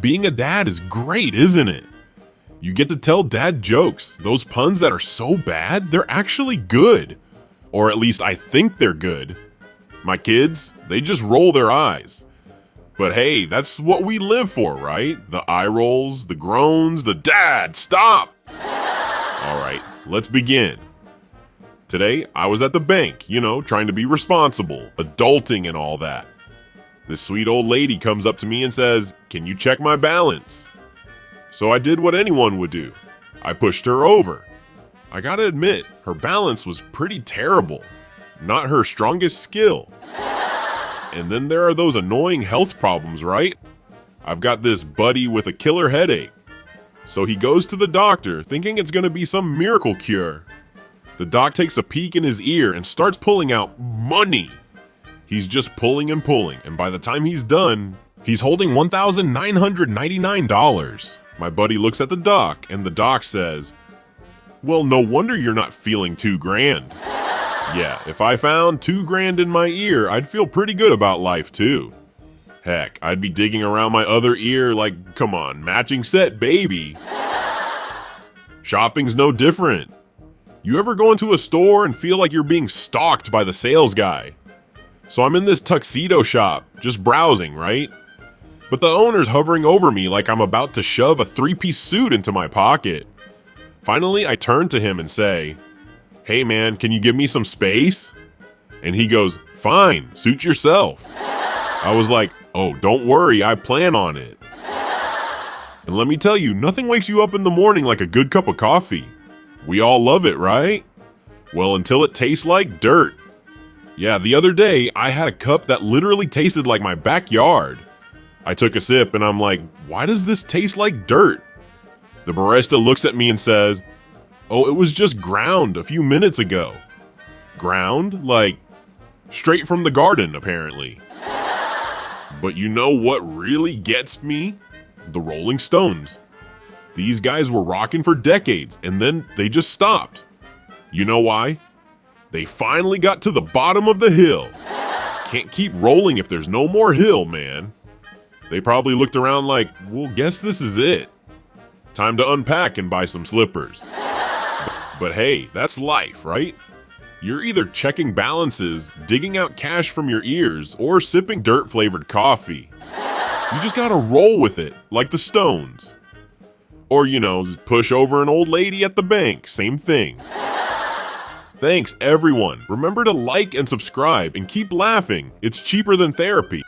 Being a dad is great, isn't it? You get to tell dad jokes. Those puns that are so bad, they're actually good. Or at least I think they're good. My kids, they just roll their eyes. But hey, that's what we live for, right? The eye rolls, the groans, the dad, stop! Alright, let's begin. Today, I was at the bank, trying to be responsible, adulting and all that. This sweet old lady comes up to me and says, "Can you check my balance?" So I did what anyone would do. I pushed her over. I gotta admit, her balance was pretty terrible. Not her strongest skill. And then there are those annoying health problems, right? I've got this buddy with a killer headache. So he goes to the doctor thinking it's gonna be some miracle cure. The doc takes a peek in his ear and starts pulling out money. He's just pulling and pulling, and by the time he's done, he's holding $1,999. My buddy looks at the doc, and the doc says, "Well, no wonder you're not feeling $2,000. Yeah, if I found $2,000 in my ear, I'd feel pretty good about life too. Heck, I'd be digging around my other ear like, come on, matching set, baby." Shopping's no different. You ever go into a store and feel like you're being stalked by the sales guy? So I'm in this Tuxedo shop, just browsing, right? But the owner's hovering over me like I'm about to shove a 3-piece suit into my pocket. Finally, I turn to him and say, "Hey man, can you give me some space?" And he goes, "Fine, suit yourself." I was like, "Oh, don't worry, I plan on it." And let me tell you, nothing wakes you up in the morning like a good cup of coffee. We all love it, right? Well, until it tastes like dirt. Yeah, the other day, I had a cup that literally tasted like my backyard. I took a sip and I'm like, why does this taste like dirt? The barista looks at me and says, "Oh, it was just ground a few minutes ago." Ground? Like, straight from the garden, apparently. But you know what really gets me? The Rolling Stones. These guys were rocking for decades and then they just stopped. You know why? They finally got to the bottom of the hill. Can't keep rolling if there's no more hill, man. They probably looked around like, well, guess this is it. Time to unpack and buy some slippers. But hey, that's life, right? You're either checking balances, digging out cash from your ears, or sipping dirt-flavored coffee. You just gotta roll with it, like the Stones. Or, just push over an old lady at the bank, same thing. Thanks, everyone. Remember to like and subscribe and keep laughing. It's cheaper than therapy.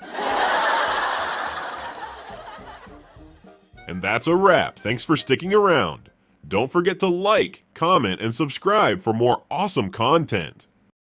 And that's a wrap. Thanks for sticking around. Don't forget to like, comment, and subscribe for more awesome content.